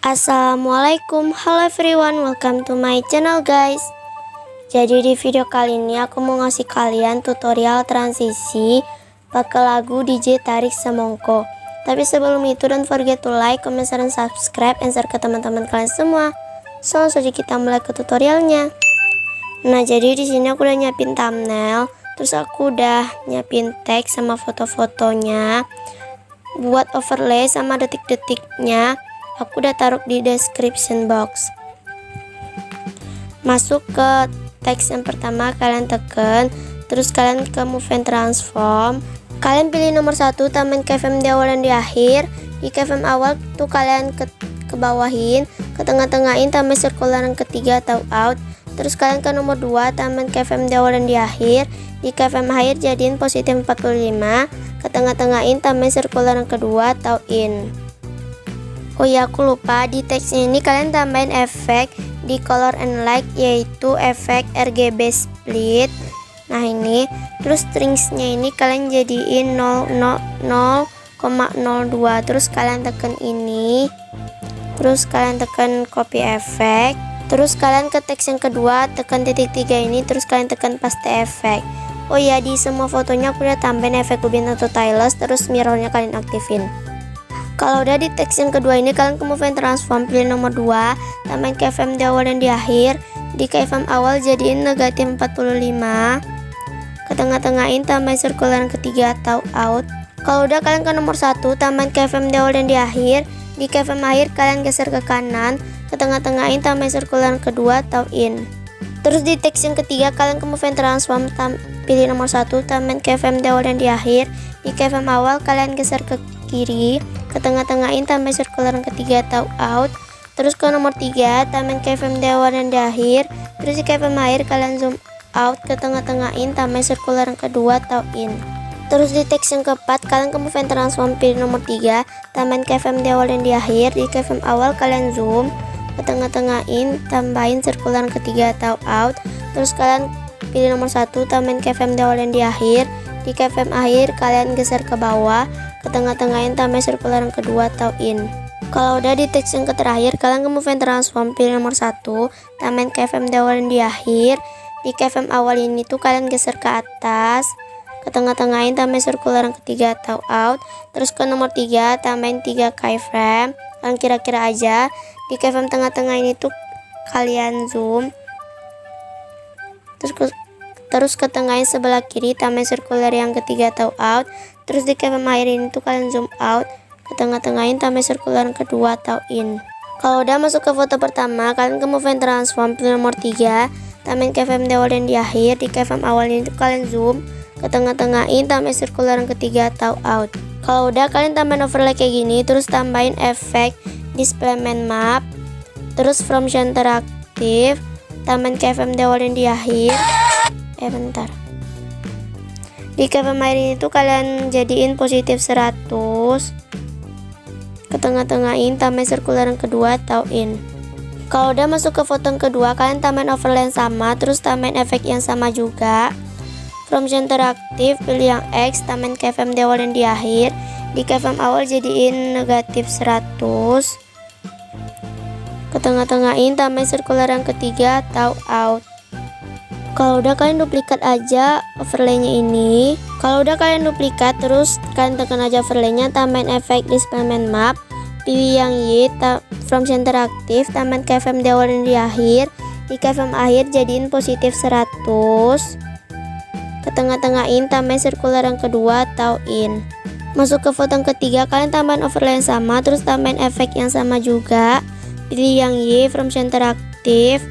Assalamualaikum, hello everyone, welcome to my channel guys. Jadi di video kali ini aku mau ngasih kalian tutorial transisi pakai lagu DJ Tarik Semongko. Tapi sebelum itu don't forget to like, comment, dan subscribe, and share ke teman-teman kalian semua. So langsung saja kita mulai ke tutorialnya. Nah jadi di sini aku udah nyiapin thumbnail, terus aku udah nyiapin teks sama foto-fotonya. Buat overlay sama detik-detiknya aku udah taruh di description box. Masuk ke teks yang pertama, kalian tekan, terus kalian ke move and transform. Kalian pilih nomor 1, tambahin keyframe di awal dan di akhir. Di keyframe awal tuh kalian ke bawahin, ke tengah-tengahin, tambahin circular yang ketiga atau out. Terus kalian ke nomor 2, tambahin keyframe di awal dan di akhir. Di keyframe akhir jadiin positif 45, ke tengah-tengahin, tambahin circular yang kedua atau in. Oh ya, aku lupa, di teksnya ini kalian tambahin efek di color and light, yaitu efek RGB split. Nah ini, terus stringsnya ini kalian jadiin 0,02, terus kalian tekan ini, terus kalian tekan copy efek, terus kalian ke teks yang kedua tekan titik 3 ini, terus kalian tekan paste efek. Oh ya, di semua fotonya aku udah tambahin efek ubin atau stylus, terus mirrornya kalian aktifin. Kalau udah di teks yang kedua ini kalian ke move and transform, pilih nomor 2, tambahin keyframe di awal dan di akhir. Di keyframe awal jadiin negatif 45, ke tengah-tengahin, tambahin circular yang ketiga atau out. Kalau udah kalian ke nomor 1, tambahin keyframe di awal dan di akhir. Di keyframe akhir kalian geser ke kanan, ke tengah-tengahin, tambahin circular yang kedua atau in. Terus di teks yang ketiga kalian ke move and transform, pilih nomor 1, tambahin keyframe di awal dan di akhir. Di keyframe awal kalian geser ke kiri, ke tengah-tengahin, tambah circular yang ketiga atau out. Terus ke nomor 3, tambahin keyframe di awal dan di akhir. Terus di keyframe akhir kalian zoom out, ke tengah-tengahin, tambah circular yang kedua atau in. Terus di teks yang keempat kalian ke move and transform, pilih nomor 3, tambahin keyframe di awal dan di akhir. Di keyframe awal kalian zoom, ke tengah-tengahin, tambahin circular yang ketiga atau out. Terus kalian pilih nomor 1, tambahin keyframe di awal dan di akhir. Di keyframe akhir kalian geser ke bawah, ke tengah-tengahin, tambah circular yang kedua atau in. Kalau udah di teks yang terakhir kalian ke move and transform, pilih nomor 1, tambahin keyframe di awal dan di akhir. Di keyframe awal ini tuh kalian geser ke atas, ke tengah-tengahin, tambah circular yang ketiga atau out. Terus ke nomor 3, tambahin 3 keyframe, kalian kira-kira aja. Di keyframe tengah-tengah ini tuh kalian zoom, terus ke tengahin sebelah kiri, tambah circular yang ketiga atau out. Terus di keyframe akhir ini tuh kalian zoom out, ke tengah-tengahin, tambah circular yang kedua atau in. Kalau udah masuk ke foto pertama kalian ke move and transform, pilih nomor 3, tambahin keyframe di awal dan di akhir. Di keyframe awal ini tuh kalian zoom, ke tengah-tengahin, tambah circular yang ketiga atau out. Kalau udah kalian tambahin overlay kayak gini, terus tambahin efek display man map, terus from center aktif, tambahin keyframe di awal dan di akhir. Bentar. Di keyframe akhir ini tuh kalian jadiin positif 100, ke tengah-tengahin, tambah circular yang kedua atau in. Kalau udah masuk ke foto yang kedua kalian tambahin overlay yang sama, terus tambahin efek yang sama juga. From center aktif, pilih yang X, tambahin keyframe di awal dan di akhir. Di keyframe awal jadiin negatif 100, ke tengah-tengahin, tambah circular yang ketiga atau out. Kalau udah kalian duplikat aja overlaynya ini. Kalau udah kalian duplikat, terus kalian tekan aja overlaynya, tambahin efek display man map, pilih yang Y, from center aktif, tambahin keyframe di awal dan di akhir. Di keyframe akhir jadiin positif 100, ke tengah-tengahin, tambahin circular yang kedua atau in. Masuk ke foto yang ketiga kalian tambahin overlay yang sama, terus tambahin efek yang sama juga. pilih yang Y from center aktif,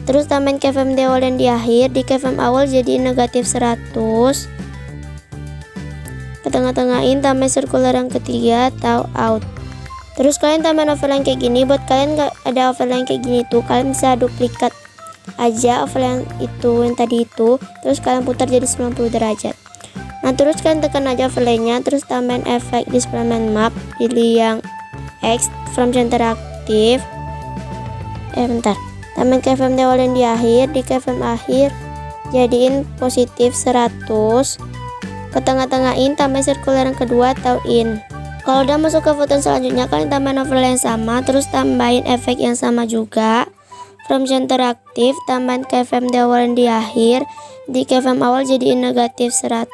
terus tambahin keyframe di awal dan di akhir. Di keyframe awal jadiin negatif 100, ke tengah-tengahin tambahin circular yang ketiga atau out. Terus kalian tambahin overline kayak gini. Buat kalian gak ada overline kayak gini tuh, kalian bisa duplikat aja overline itu yang tadi itu, terus kalian putar jadi 90 derajat. Nah terus kalian tekan aja overline-nya, terus tambahin efek displacement map, pilih yang X from center aktif. Tambahin keyframe di awal dan di akhir. Di keyframe akhir jadiin positif 100, ke tengah-tengahin tambahin circular yang kedua atau in. Kalau udah masuk ke foto selanjutnya, kalian tambahin overlay yang sama, terus tambahin efek yang sama juga. From center aktif, tambahin keyframe di awal dan di akhir. Di keyframe awal jadiin negatif 100,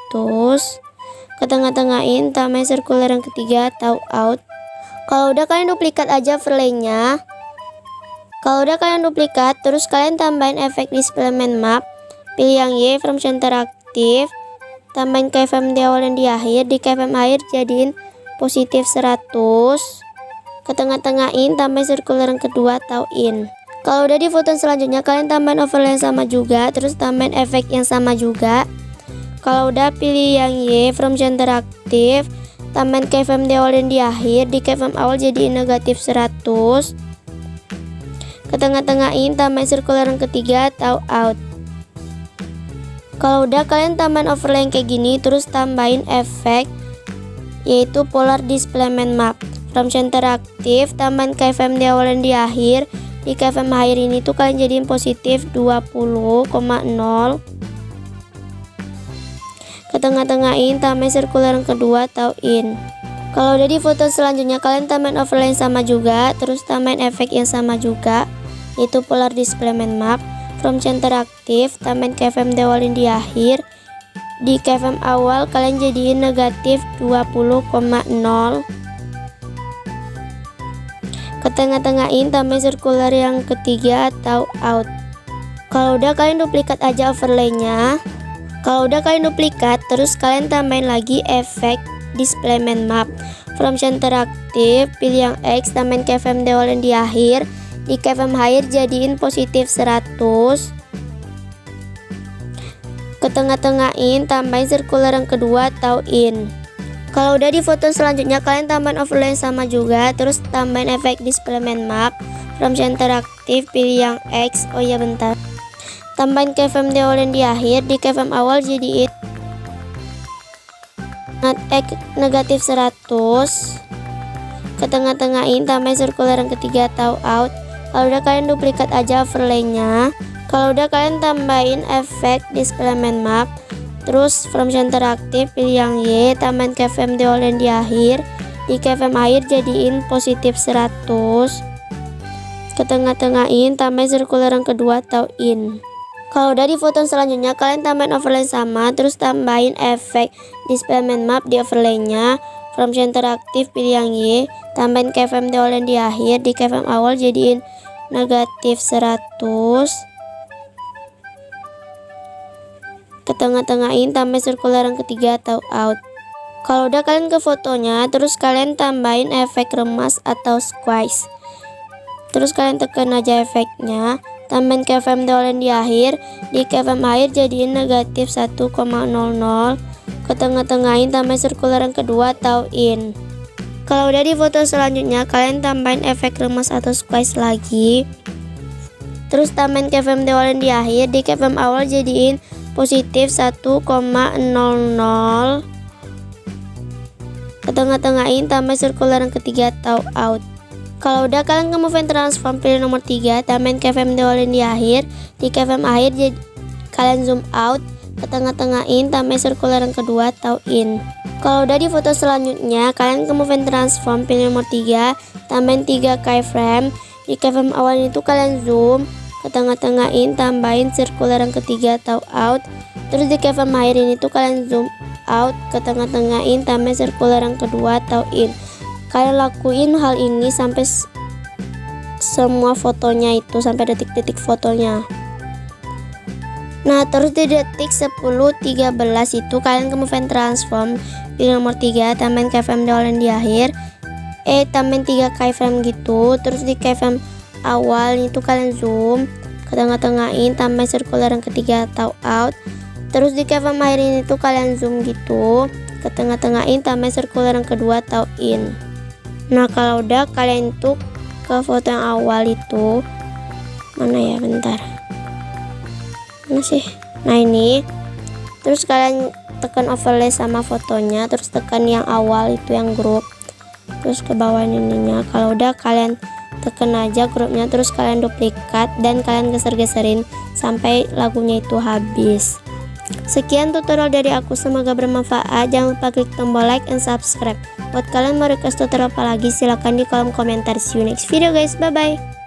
ke tengah-tengahin tambahin circular yang ketiga atau out. Kalau udah kalian duplikat aja overlay-nya. Kalau udah kalian duplikat, terus kalian tambahin efek displacement map, pilih yang Y from center aktif, tambahin keyframe di awal dan di akhir. Di keyframe akhir jadiin positif 100, ke tengah-tengahin tambahin circular yang kedua atau in. Kalau udah di foto selanjutnya, kalian tambahin overlay yang sama juga, terus tambahin efek yang sama juga. Kalau udah pilih yang Y from center aktif, tambahin keyframe di awal dan di akhir. Di keyframe awal jadiin negatif 100, ke tengah-tengahin tambahin circular yang ketiga atau out. Kalau udah kalian tambahin overlay yang kayak gini, terus tambahin efek yaitu polar displacement map. From center aktif, tambahin keyframe di awal dan di akhir. Di keyframe akhir ini tuh kalian jadiin positif 20,0, ke tengah-tengahin tambahin circular yang kedua atau in. Kalau udah di foto selanjutnya, kalian tambahin overlay yang sama juga, terus tambahin efek yang sama juga yaitu polar displacement map. From center aktif, tambahin keyframe di awal dan di akhir. Di keyframe awal kalian jadiin negatif 20,0, ke tengah-tengahin tambahin circular yang ketiga atau out. Kalau udah kalian duplikat aja overlay-nya. Kalau udah kalian duplikat, terus kalian tambahin lagi efek displacement map. From center aktif, pilih yang X, tambahin keyframe di awal dan di akhir. Di keyframe akhir jadiin positif 100, ke tengah-tengahin tambahin circular yang kedua atau in. Kalau udah di foto selanjutnya, kalian tambahin overlay yang sama juga, terus tambahin efek displacement map. From center aktif, pilih yang X. Tambahin keyframe di awal dan di akhir. Di keyframe awal jadiin negatif 100, ke tengah-tengahin tambahin circular yang ketiga atau out. Kalau udah kalian duplikat aja overlay-nya. Kalau udah kalian tambahin efek displacement map, terus from center aktif, pilih yang Y, tambahin keyframe di awal dan di akhir. Di keyframe akhir jadiin positif 100, ke tengah-tengahin tambahin circular yang kedua atau in. Kalau udah di foto selanjutnya, kalian tambahin overlay sama, terus tambahin efek displacement map di overlay-nya. From center aktif, pilih yang Y, tambahin keyframe di awal dan di akhir. Di keyframe awal jadiin negatif 100, ke tengah-tengahin tambahin circular yang ketiga atau out. Kalau udah kalian ke fotonya, terus kalian tambahin efek remas atau squeeze. Terus kalian tekan aja efeknya, tambahin keyframe di awal dan di akhir. Di keyframe akhir jadiin negatif 1,00, ke tengah-tengahin tambahin circular yang kedua atau in. Kalau udah di foto selanjutnya, kalian tambahin efek remas atau squeeze lagi. Terus tambahin keyframe di awal dan di akhir. Di keyframe awal jadiin positif 1,00, ke tengah-tengahin tambah circular yang ketiga atau out. Kalau udah kalian ke move and transform, pilih nomor 3, tambahin keyframe di awal dan di akhir. Di keyframe akhir kalian zoom out, ke tengah-tengahin tambah circular yang kedua atau in. Kalau udah di foto selanjutnya, kalian ke move and transform, pilih nomor 3, tambahin 3 keyframe. Di keyframe awal itu kalian zoom, ke tengah-tengahin tambahin circular yang ketiga atau out. Terus di keyframe akhir ini tuh kalian zoom out, ke tengah-tengahin tambah circular yang kedua atau in. Kalian lakuin hal ini sampai semua fotonya itu, sampai detik-detik fotonya. Nah terus di detik 10:13 itu kalian ke move and transform, pilih nomor 3, tambahin keyframe di awal dan di akhir. tambahin 3 keyframe gitu. Terus di keyframe awal itu kalian zoom ke tengah-tengahin, tambahin circular yang ketiga atau out. Terus di keyframe akhir ini tuh kalian zoom gitu ke tengah-tengahin, tambahin circular yang kedua atau in. Nah kalau udah, kalian tuh ke foto yang awal itu, mana ya, bentar, mana sih, nah ini. Terus kalian tekan overlay sama fotonya, terus tekan yang awal itu yang grup, terus ke bawah ininya. Kalau udah, kalian tekan aja grupnya, terus kalian duplikat dan kalian geser-geserin sampai lagunya itu habis. Sekian tutorial dari aku, semoga bermanfaat. Jangan lupa klik tombol like and subscribe. Buat kalian mau request tutorial apa lagi, silahkan di kolom komentar. See you next video guys, bye bye.